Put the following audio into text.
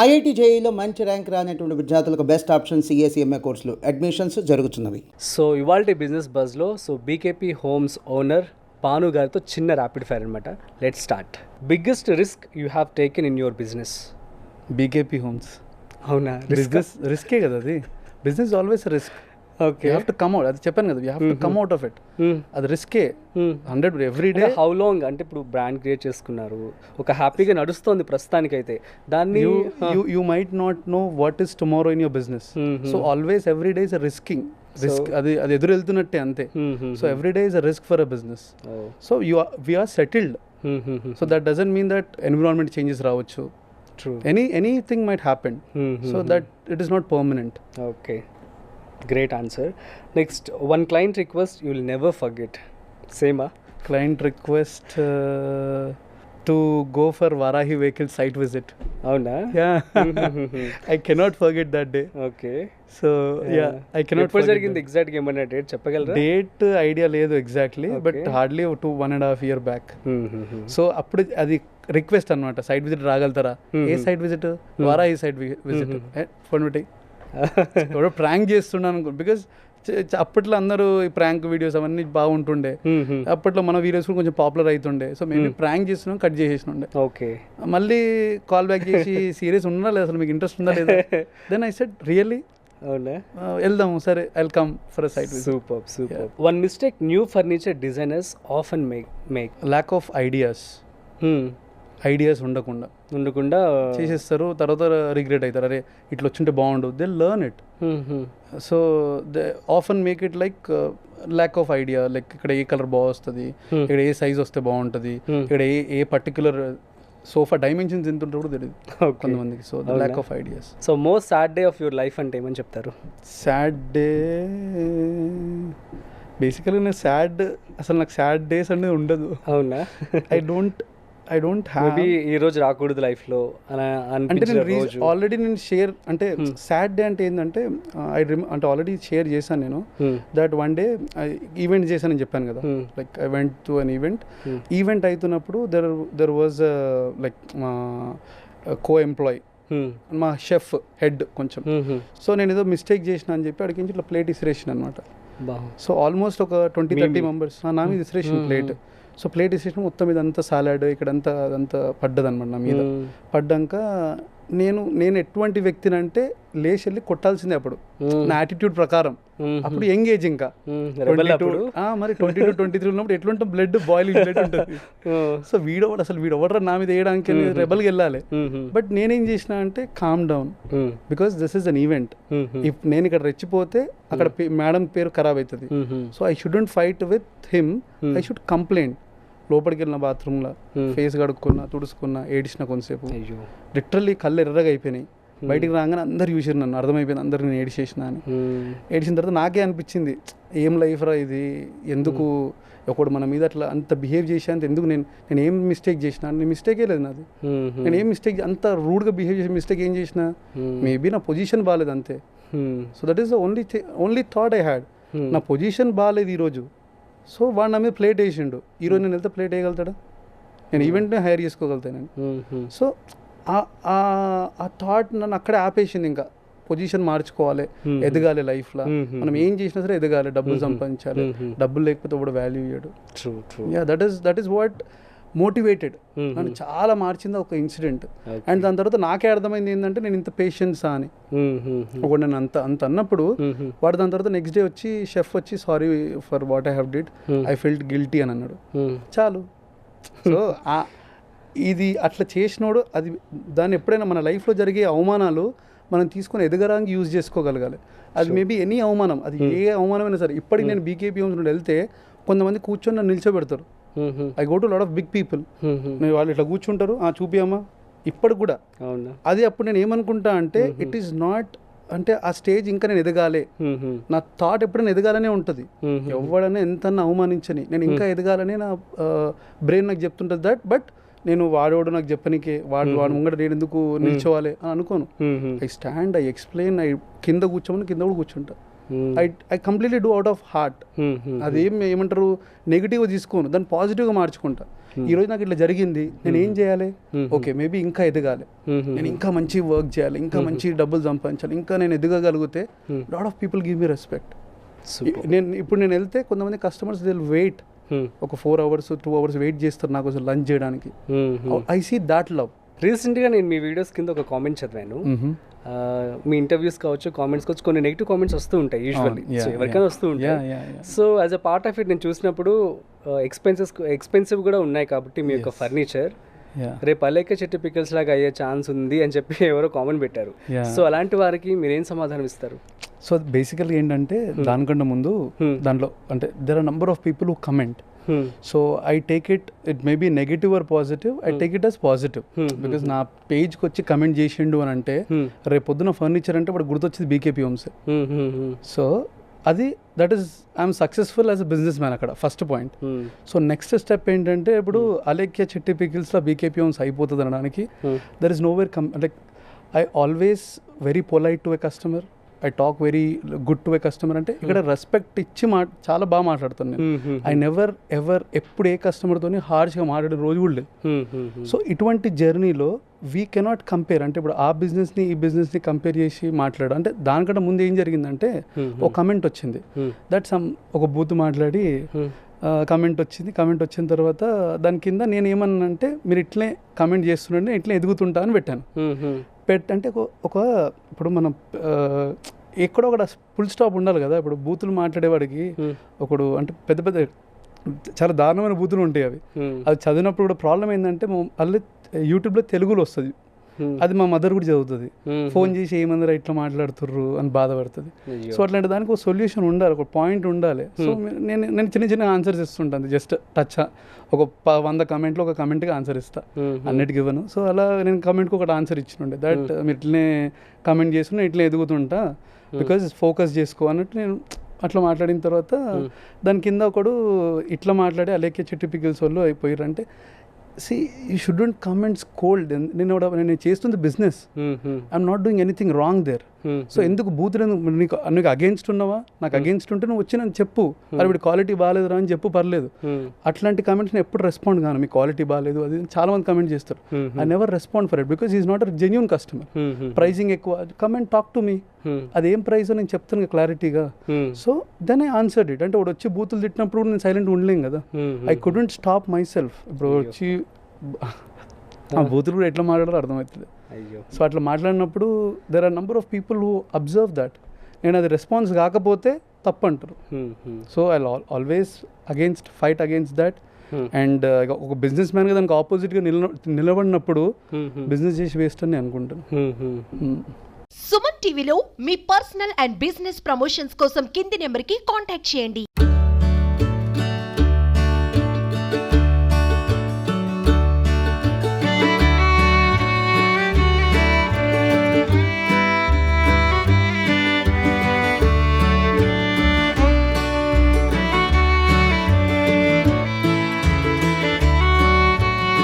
IIT జేఈలో మంచి rank రానటువంటి విద్యార్థులకు బెస్ట్ ఆప్షన్ సిఏ కోర్సులు అడ్మిషన్స్ జరుగుతున్నవి. సో ఇవాళ బిజినెస్ బజ్లో బీకేపీ హోమ్స్ ఓనర్ పాను గారితో చిన్న ర్యాపిడ్ ఫైర్ అనమాట. Let start. Biggest risk you have taken in your business? BKP homes. అవునా? బిజినెస్ రిస్కే కదా అది. Business always risk. Okay, you have to come out. అది చెప్పాను కదా, you have to come out of it. అది రిస్కే 100 every day. How long అంటే ఇప్పుడు brand create చేసుకున్నారు, ఒక హ్యాపీగా నడుస్తుంది ప్రస్తుతానికైతే, దాన్ని you might not know what is tomorrow in your business. So always every day is a risking. Risk అది ఎదురు వెళ్తున్నట్టే అంతే. So every day is a risk for a business. So we are settled. So that doesn't mean that environment changes రావచ్చు. True. Anything might happen. So that it is not permanent. Okay, great answer. Next, one client request you will never forget. Same Client request to go for Varahi vehicle site visit. Avuna? Yeah. I cannot forget that day. Okay. So yeah, I cannot forget. జరిగింది exact గా ఏమన్నా date చెప్పగలరా? Date idea లేదు exactly, but hardly 1.5 years back. So అప్పుడు అది request అనమాట, site visit రాగలుగుతారా? ఏ site visit? Varahi site visit. Phone పెట్టి ఎవడో ప్రాంక్ చేస్తున్నాను అనుకో, బికాజ్ అప్పట్లో అందరూ ఈ ప్రాంక్ వీడియోస్ అవన్నీ బాగుంటుండే. అప్పట్లో మన వీడియోస్ కూడా కొంచెం పాపులర్ అవుతుండే. సో మేము ప్రాంక్ చేస్తున్నాం, కట్ చేసేసినుండే. ఓకే, మళ్ళీ కాల్ బ్యాక్ చేసి సీరియస్ ఉందా లేదా, అసలు మీకు ఇంట్రెస్ట్ ఉందా లేదా? దెన్ ఐ సెడ్ రియల్లీ అవునా, వెళ్దాము, సరే I will come for a site. Super super. One mistake new furniture designers often make? Lack of ideas ఉండకుండా చేసేస్తారు, తర్వాత రిగ్రెట్ అవుతారు, అరే ఇట్లా వచ్చింటే బాగుండు. They learn it. So they often make it like lack of idea. Like ఇక్కడ ఏ కలర్ బాగుంటుంది, ఇక్కడ ఏ సైజ్ వస్తే బాగుంటుంది, ఇక్కడ ఏ పర్టికులర్ సోఫా డైమెన్షన్స్ ఎంత ఉంటుందో కూడా తెలియదు కొంతమందికి. So lack of ideas. So most sad day of your life అంటే ఏమని చెప్తారు? సాడ్ డే బేసికలీ నేను అసలు నాకు సాడ్ డేస్ అనేది ఉండదు. అవునా? I don't have. ఈ రోజు రాకూడదు లైఫ్లో అంటే నేను ఆల్రెడీ నేను షేర్ అంటే సాడ్ డే అంటే ఏంటంటే అంటే ఆల్రెడీ షేర్ చేశాను నేను. దట్ వన్ డే ఈవెంట్ చేశానని చెప్పాను కదా, like I went to an event అవుతున్నప్పుడు దెర్ వాజ్ లైక్ మా కో ఎంప్లాయీ, మా షెఫ్ హెడ్ కొంచెం. సో నేను ఏదో మిస్టేక్ చేసిన అని చెప్పి అడిగించి ఇట్లా ప్లేట్ ఇసిరేసిన అనమాట. సో ఆల్మోస్ట్ ఒక 20-30 మెంబర్స్ నా మీద ఇసిరేసిన ప్లేట్. సో ప్లేట్ ఇసేసిన మొత్తం ఇదంతా సాలాడ్ ఇక్కడంతా అదంతా పడ్డదనమాట నా మీద. పడ్డాక నేను ఎటువంటి వ్యక్తిని అంటే లేచి వెళ్ళి కొట్టాల్సిందే అప్పుడు నా యాటిట్యూడ్ ప్రకారం. అప్పుడు యంగ్ ఏజ్ ఇంకా మరి 22-23 ఉన్నప్పుడు ఎట్లుంటాం, బ్లడ్ బాయిలింగ్ బ్లడ్ ఉంటుంది. సో వీడు ఎవడరా నా మీద వేయడానికి రెబల్కి వెళ్ళాలి. బట్ నేనేం చేసిన అంటే calm down, because this is an event. If నేను ఇక్కడ రెచ్చిపోతే అక్కడ మేడం పేరు ఖరాబ్ అవుతుంది. So I shouldn't fight with him, I should complaint. లోపలికి వెళ్ళిన బాత్రూమ్లో ఫేస్ కడుక్కున్నా, తుడుచుకున్నా, ఏడిచిన కొంతసేపు. లిటరల్లీ కళ్ళు ఎర్రగా అయిపోయినాయి. బయటికి రాగానే అందరు చూసారు నన్ను, అర్థమైపోయింది అందరు నేను ఏడిచేసిన అని. ఏడిచిన తర్వాత నాకే అనిపించింది, ఏం లైఫ్ రా ఇది, ఎందుకు ఒకడు మన మీద అట్లా అంత బిహేవ్ చేసేంత ఎందుకు? నేను ఏం మిస్టేక్ చేసిన? నేను మిస్టేకే లేదు నాది. నేను ఏం మిస్టేక్ అంత రూడ్గా బిహేవ్ చేసిన మిస్టేక్ ఏం చేసిన? మేబీ నా పొజిషన్ బాగాలేదు అంతే. So that is the only thought I had. నా పొజిషన్ బాగాలేదు ఈరోజు. సో వాడు నా మీద ప్లేట్ వేసిండు. ఈరోజు నేను వెళ్తే ప్లేట్ వేయగలుగుతాడా? నేను ఈవెంట్ని హైర్ చేసుకోగలుగుతాను నేను. సో ఆ థాట్ నన్ను అక్కడే ఆపేసింది. ఇంకా పొజిషన్ మార్చుకోవాలి, ఎదగాలి లైఫ్లో. మనం ఏం చేసినా సరే ఎదగాలి, డబ్బులు సంపాదించాలి. డబ్బులు లేకపోతే కూడా వాల్యూ ఇయ్యాడు. Yeah, that is what motivated. నన్ను చాలా మార్చింది ఒక ఇన్సిడెంట్. అండ్ దాని తర్వాత నాకే అర్థమైంది ఏంటంటే నేను ఇంత పేషెన్సా అని. ఒకటి నేను అంత అన్నప్పుడు వాడు దాని తర్వాత నెక్స్ట్ డే వచ్చి షెఫ్ వచ్చి sorry for what I have did, I felt guilty అని అన్నాడు. చాలు. సో ఇది అట్లా చేసినోడు అది దాన్ని ఎప్పుడైనా మన లైఫ్లో జరిగే అవమానాలు మనం తీసుకొని ఎదగడానికి యూజ్ చేసుకోగలగాలి. అది మేబీ ఎనీ అవమానం, అది ఏ అవమానమైనా సరే. ఇప్పటికి నేను బీకేపీ హోమ్స్ నుండి వెళ్తే కొంతమంది కూర్చొని నన్ను నిల్చోబెడతారు. I go to lot of big people. వాళ్ళు ఇట్లా కూర్చుంటారు, చూపియమ్మా, ఇప్పటికి కూడా. అది అప్పుడు నేను ఏమనుకుంటా అంటే ఇట్ ఈస్ నాట్ అంటే ఆ స్టేజ్ ఇంకా నేను ఎదగాలి. నా థాట్ ఎప్పుడైనా ఎదగాలనే ఉంటుంది. ఎవడైనా ఎంతన్నా అవమానించని నేను ఇంకా ఎదగాలని నా బ్రెయిన్ నాకు చెప్తుంటుంది. బట్ నేను వాడోడు నాకు చెప్పనికే వాడు ముంగట నేను ఎందుకు నిల్చోవాలి అని అనుకోను. I stand, I explain, I కింద కూర్చోమని కింద కూడా కూర్చుంటా. I completely do out of heart. అదేం ఏమంటారు నెగిటివ్గా తీసుకోను, దాన్ని పాజిటివ్గా మార్చుకుంటా. ఈ రోజు నాకు ఇట్లా జరిగింది, నేను ఏం చేయాలి? ఓకే, మేబీ ఇంకా ఎదగాలి, నేను ఇంకా మంచి వర్క్ చేయాలి, ఇంకా మంచి డబ్బులు సంపాదించాలి, ఇంకా నేను ఎదగగలిగితే lot of people give me respect. నేను వెళ్తే కొంతమంది కస్టమర్స్ దే విల్ వెయిట్ ఒక 4 hours 2 hours వెయిట్ చేస్తారు నాకు లంచ్ చేయడానికి. I see that love. రీసెంట్గా నేను మీ వీడియోస్ కింద ఒక కామెంట్ చదివాను. మీ ఇంటర్వ్యూస్ కావచ్చు, కామెంట్స్ కావచ్చు, కొన్ని నెగిటివ్ కామెంట్స్ వస్తూ ఉంటాయి యూజువల్లీ, సో ఎవరికైనా వస్తూ ఉంటాయి. So as a part of it నేను చూసినప్పుడు ఎక్స్పెన్సివ్ కూడా ఉన్నాయి కాబట్టి మీ యొక్క ఫర్నిచర్ రేపు అలేఖ్య చెట్టు పికల్స్ లాగా అయ్యే ఛాన్స్ ఉంది అని చెప్పి ఎవరో కామెంట్ పెట్టారు. సో అలాంటి వారికి మీరేం సమాధానం ఇస్తారు? సో బేసికల్గా ఏంటంటే దానికంటే ముందు దాంట్లో అంటే there are number of people who comment. So I take it maybe negative or positive, I take it as positive. Because నా పేజ్కి వచ్చి కమెంట్ చేసిండు అని అంటే రేపు పొద్దున ఫర్నిచర్ అంటే ఇప్పుడు గుర్తొచ్చింది బీకేపీ హోమ్స్. సో అది that is I'm successful as a businessman అక్కడ first point. So next step ఏంటంటే ఇప్పుడు అలేఖ్య చెట్టి పికిల్స్లో బీకేపీ హోమ్స్ అయిపోతుంది అనడానికి there is nowhere like I always very polite to a customer, I talk very good to a customer. అంటే ఇక్కడ respect ఇచ్చి చాలా బాగా మాట్లాడుతాను నేను. ఐ నెవర్ ఎవర్ ఎప్పుడు ఏ కస్టమర్తో హార్ష్గా మాట్లాడే రోజు కూడా లేదు. సో ఇటువంటి జర్నీలో వీ కెనాట్ కంపేర్. అంటే ఇప్పుడు ఆ బిజినెస్ని ఈ బిజినెస్ని కంపేర్ చేసి మాట్లాడు అంటే దానికంటే ముందు ఏం జరిగిందంటే ఒక కమెంట్ వచ్చింది దట్ సమ్ ఒక బూత్ మాట్లాడి కమెంట్ వచ్చిన తర్వాత దాని కింద నేను ఏమన్నానంటే మీరు ఇట్లే కమెంట్ చేస్తుంటే ఇట్లే ఎదుగుతుంటా అని పెట్టాను. అంటే ఒక ఇప్పుడు మనం ఎక్కడో ఒక ఫుల్ స్టాప్ ఉండాలి కదా. ఇప్పుడు బూతులు మాట్లాడేవాడికి ఒకడు అంటే పెద్ద చాలా దారుణమైన బూతులు ఉంటాయి. అవి చదివినప్పుడు కూడా ప్రాబ్లం ఏంటంటే మళ్ళీ యూట్యూబ్లో తెలుగులో వస్తుంది, అది మా మదర్ కూడా చదువుతుంది, ఫోన్ చేసి ఏమందరూ ఇట్లా మాట్లాడుతుర్రు అని బాధపడుతుంది. సో అట్లాంటి దానికి ఒక సొల్యూషన్ ఉండాలి, ఒక పాయింట్ ఉండాలి. సో నేను చిన్న ఆన్సర్స్ ఇస్తుంటాను, జస్ట్ టచ్ ఒక 100 కమెంట్లో ఒక కమెంట్కి ఆన్సర్ ఇస్తా, అన్నిటికి ఇవ్వను. సో అలా నేను కమెంట్కి ఒకటి ఆన్సర్ ఇచ్చినుండే దట్ మీరు ఇట్లనే కమెంట్ చేస్తున్నా ఇట్లా ఎదుగుతుంటా బికాజ్ ఫోకస్ చేసుకో అన్నట్టు నేను అట్లా మాట్లాడిన తర్వాత దాని కింద ఒకడు ఇట్లా మాట్లాడి అలేఖ్య చెట్టు పికిల్స్ వాళ్ళు అయిపోయారు. అంటే see you shouldn't comments cold. నేను చేస్తుంది business, I'm not doing anything wrong there. So ఎందుకు బూతులు నీకు అగేన్స్ట్ ఉన్నావా? నాకు అగేన్స్ట్ ఉంటే నువ్వు వచ్చి నన్ను చెప్పు, అది ఇప్పుడు క్వాలిటీ బాగాలేదురా అని చెప్పు, పర్లేదు. అట్లాంటి కమెంట్స్ నేను ఎప్పుడు రెస్పాండ్ కాను. మీ క్వాలిటీ బాగాలేదు అది చాలా మంది కమెంట్ చేస్తారు, I never respond for it because is not a genuine customer. Pricing ఎక్కువ, కమెంట్ టాక్ టు మీ, అదేం ప్రైస్ నేను చెప్తాను క్లారిటీగా. So then I answered it. అంటే వాడు వచ్చి బూతులు తిట్టినప్పుడు నేను సైలెంట్ ఉండలేం కదా, I couldn't stop myself. ఇప్పుడు వచ్చి ఆ బూతులు కూడా ఎట్లా మాట్లాడాలో అర్థమవుతుంది. సో అట్లా మాట్లాడినప్పుడు there are number of people who observe that. నేను అది రెస్పాన్స్ కాకపోతే తప్పు అంటారు. So I always fight against that. And ఒక బిజినెస్ మ్యాన్గా దానికి ఆపోజిట్గా నిలబడినప్పుడు బిజినెస్ చేసి వేస్ట్ అని అనుకుంటాను. సుమన్ టీవీలో మీ పర్సనల్ అండ్ బిజినెస్ ప్రమోషన్స్ కోసం కింది నెంబర్కి కాంటాక్ట్ చేయండి.